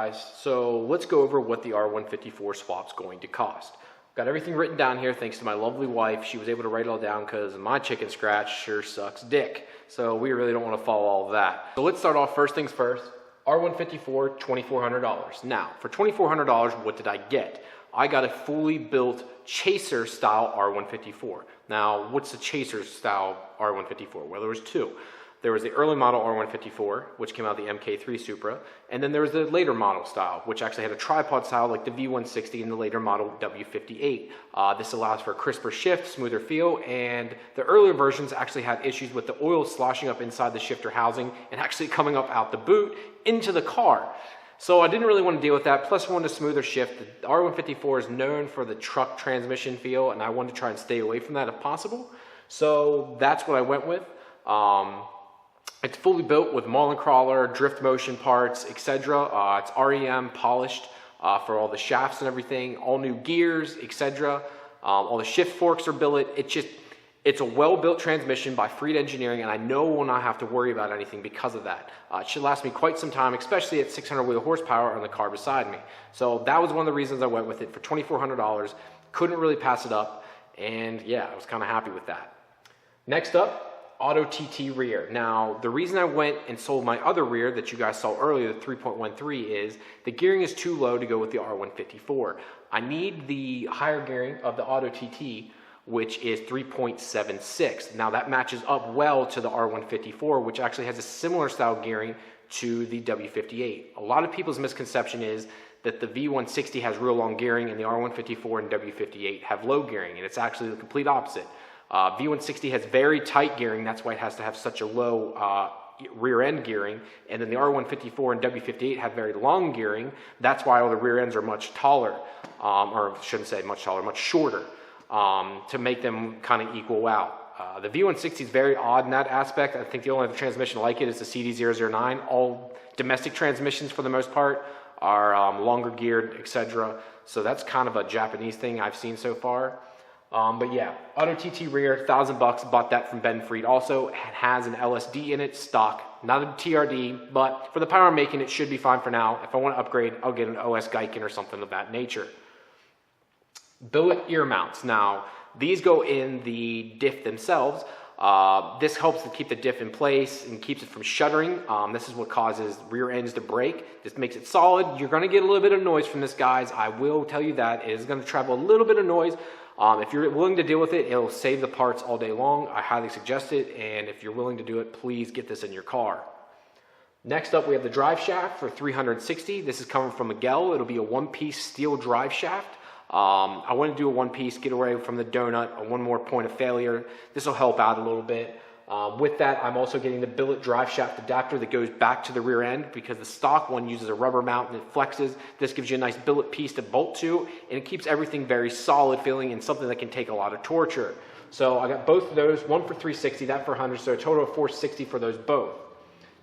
guys, so let's go over what the R154 swap's going to cost. Got everything written down here thanks to my lovely wife. She was able to write it all down because my chicken scratch sure sucks dick. So we really don't want to follow all of that. So let's start off first things first. R154, $2,400. Now, for $2,400, what did I get? I got a fully built chaser style R154. Now, what's the chaser style R154? Well, there was two. There was the early model R154, which came out of the MKIV Supra, and then there was the later model style, which actually had a tripod style like the V160 and the later model W58. This allows for a crisper shift, smoother feel, and the earlier versions actually had issues with the oil sloshing up inside the shifter housing and actually coming up out the boot into the car. So I didn't really want to deal with that, plus I wanted a smoother shift. The R154 is known for the truck transmission feel, and I wanted to try and stay away from that if possible. So that's what I went with. It's fully built with Marlin crawler, drift motion parts, etc. It's REM polished for all the shafts and everything, all new gears, etc. All the shift forks are billet. It's a well-built transmission by Freed Engineering, and I know I will not have to worry about anything because of that. It should last me quite some time, especially at 600 wheel horsepower on the car beside me. So that was one of the reasons I went with it for $2,400. Couldn't really pass it up, and yeah, I was kind of happy with that. Next up, Otto TT rear. Now, the reason I went and sold my other rear that you guys saw earlier, the 3.13, is the gearing is too low to go with the R154. I need the higher gearing of the Otto TT, which is 3.76. Now, that matches up well to the R154, which actually has a similar style gearing to the W58. A lot of people's misconception is that the V160 has real long gearing and the R154 and W58 have low gearing, and it's actually the complete opposite. V160 has very tight gearing, that's why it has to have such a low rear end gearing, and then the R154 and W58 have very long gearing, that's why all the rear ends are much taller, or I shouldn't say much taller, much shorter, to make them kind of equal out. The V160 is very odd in that aspect. I think the only other transmission like it is the CD009. All domestic transmissions for the most part are longer geared, etc. So that's kind of a Japanese thing I've seen so far. But yeah, Otto TT rear, $1,000 bucks, bought that from Ben Freed. Also, it has an LSD in it, stock, not a TRD, but for the power I'm making, it should be fine for now. If I want to upgrade, I'll get an OS Geiken or something of that nature. Billet ear mounts. Now, these go in the diff themselves. This helps to keep the diff in place and keeps it from shuddering. This is what causes rear ends to break. This makes it solid. You're going to get a little bit of noise from this, guys. I will tell you that. It is going to travel a little bit of noise. If you're willing to deal with it, it'll save the parts all day long. I highly suggest it, and if you're willing to do it, please get this in your car. Next up, we have the drive shaft for $360. This is coming from Miguel. It'll be a one-piece steel drive shaft. I want to do a one-piece, get away from the donut, one more point of failure. This will help out a little bit. With that, I'm also getting the billet drive shaft adapter that goes back to the rear end because the stock one uses a rubber mount and it flexes. This gives you a nice billet piece to bolt to, and it keeps everything very solid feeling and something that can take a lot of torture. So I got both of those, one for $360, that for $100, so a total of $460 for those both.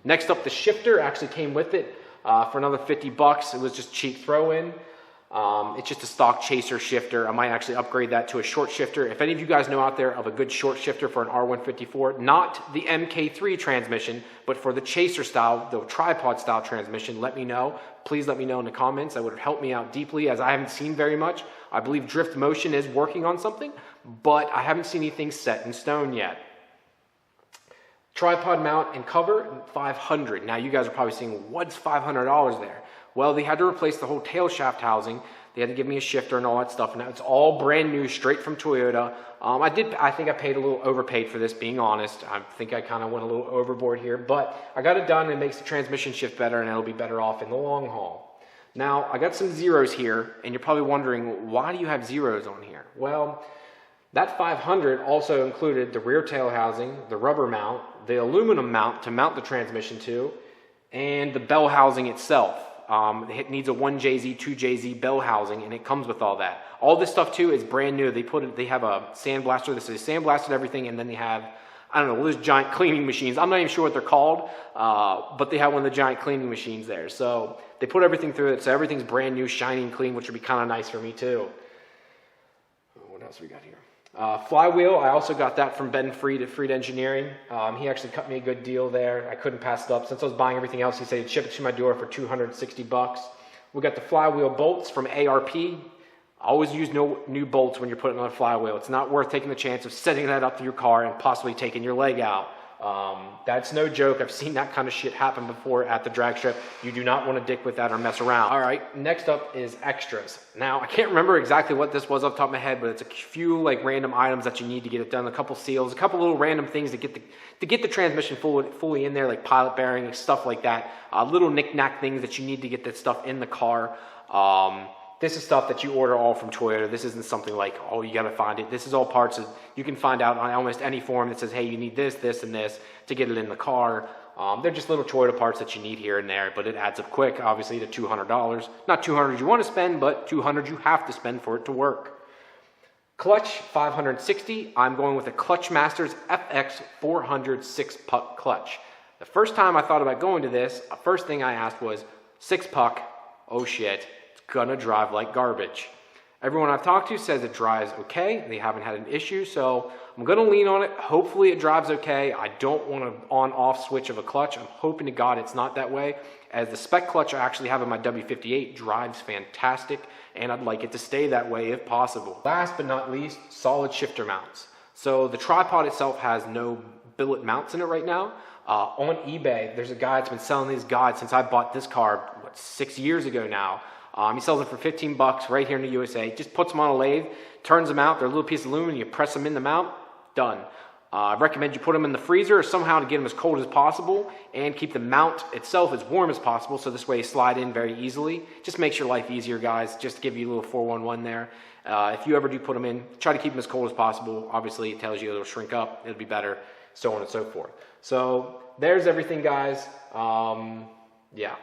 Next up, the shifter actually came with it for another 50 bucks. It was just cheap throw-in. It's just a stock chaser shifter. I might actually upgrade that to a short shifter. If any of you guys know out there of a good short shifter for an R154, not the MK3 transmission, but for the chaser style, the tripod style transmission, let me know. Please let me know in the comments. That would help me out deeply as I haven't seen very much. I believe Drift Motion is working on something, but I haven't seen anything set in stone yet. Tripod mount and cover, $500. Now you guys are probably saying, what's $500 there? Well, they had to replace the whole tail shaft housing. They had to give me a shifter and all that stuff. Now it's all brand new, straight from Toyota. I think I paid a little overpaid for this, being honest. I think I kind of went a little overboard here, but I got it done and it makes the transmission shift better and it'll be better off in the long haul. Now, I got some zeros here, and you're probably wondering, why do you have zeros on here? Well, that $500 also included the rear tail housing, the rubber mount, the aluminum mount to mount the transmission to, and the bell housing itself. It needs a 1JZ, 2JZ bell housing, and it comes with all that. All this stuff too is brand new. They have a sandblaster. This is sandblasted everything, and then they have, I don't know, those giant cleaning machines. I'm not even sure what they're called, but they have one of the giant cleaning machines there. So they put everything through it, so everything's brand new, shiny, and clean, which would be kind of nice for me too. What else we got here? Flywheel, I also got that from Ben Freed at Freed Engineering. He actually cut me a good deal there. I couldn't pass it up. Since I was buying everything else, he said he'd ship it to my door for $260. We got the flywheel bolts from ARP. Always use no new bolts when you're putting on a flywheel. It's not worth taking the chance of setting that up to your car and possibly taking your leg out. That's no joke. I've seen that kind of shit happen before at the drag strip. You do not want to dick with that or mess around. All right, next up is extras. Now, I can't remember exactly what this was off the top of my head, but it's a few like random items that you need to get it done. A couple seals, a couple little random things to get the transmission fully in there, like pilot bearings, stuff like that. Little knick-knack things that you need to get that stuff in the car. This is stuff that you order all from Toyota. This isn't something like, oh, you got to find it. This is all parts that you can find out on almost any form that says, hey, you need this, this, and this to get it in the car. They're just little Toyota parts that you need here and there, but it adds up quick, obviously, to $200. Not $200 you want to spend, but $200 you have to spend for it to work. Clutch, 560. I'm going with a Clutch Masters FX 400 6-puck clutch. The first time I thought about going to this, the first thing I asked was, 6-puck, oh shit. Gonna drive like garbage. Everyone I've talked to says it drives okay. They haven't had an issue, so I'm gonna lean on it. Hopefully it drives okay. I don't want an on-off switch of a clutch. I'm hoping to God it's not that way, as the spec clutch I actually have in my W58 drives fantastic, and I'd like it to stay that way if possible. Last but not least, solid shifter mounts. So the tripod itself has no billet mounts in it right now. On eBay, there's a guy that's been selling these guides since I bought this car, 6 years ago now. He sells it for 15 bucks right here in the USA. Just puts them on a lathe, turns them out. They're a little piece of aluminum. You press them in the mount, done. I recommend you put them in the freezer or somehow to get them as cold as possible and keep the mount itself as warm as possible, so this way you slide in very easily. Just makes your life easier, guys. Just to give you a little 411 there. If you ever do put them in, try to keep them as cold as possible. Obviously, it tells you it'll shrink up, it'll be better, so on and so forth. So there's everything, guys. Yeah.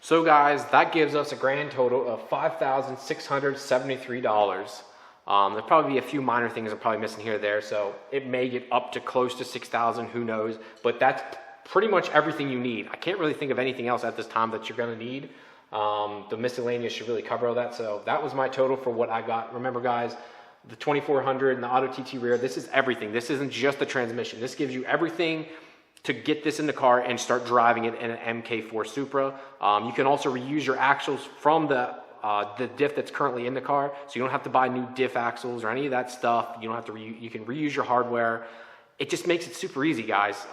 So guys, that gives us a grand total of $5,673. There'll probably be a few minor things I'm probably missing here or there, so it may get up to close to 6,000, who knows, but that's pretty much everything you need. I can't really think of anything else at this time that you're going to need. The miscellaneous should really cover all that, so that was my total for what I got. Remember guys, the 2400 and the Otto TT rear, this is everything. This isn't just the transmission. This gives you everything to get this in the car and start driving it in an MK4 Supra. You can also reuse your axles from the diff that's currently in the car, so you don't have to buy new diff axles or any of that stuff. You don't have to you can reuse your hardware. It just makes it super easy, guys.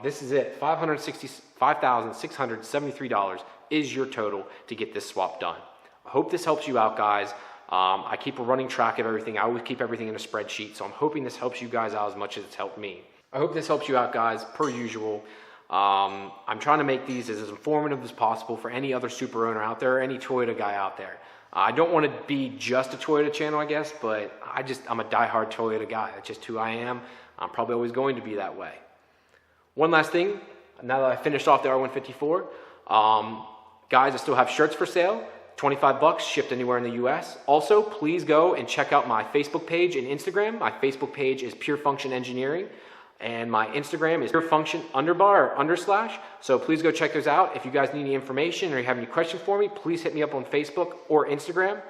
This is it. $5,673 is your total to get this swap done. I hope this helps you out, guys. I keep a running track of everything. I always keep everything in a spreadsheet, so I'm hoping this helps you guys out as much as it's helped me. I hope this helps you out, guys, per usual. I'm trying to make these as informative as possible for any other Supra owner out there or any Toyota guy out there. I don't want to be just a Toyota channel, I guess, but I'm a diehard Toyota guy. That's just who I am. I'm probably always going to be that way. One last thing, now that I finished off the R154, guys, I still have shirts for sale. 25 bucks shipped anywhere in the US. Also, please go and check out my Facebook page and Instagram. My Facebook page is Pure Function Engineering. And my Instagram is purefunction_. So please go check those out. If you guys need any information or you have any questions for me, please hit me up on Facebook or Instagram.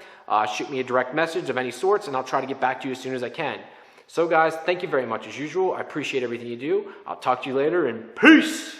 Shoot me a direct message of any sorts, and I'll try to get back to you as soon as I can. So guys, thank you very much as usual. I appreciate everything you do. I'll talk to you later, and peace!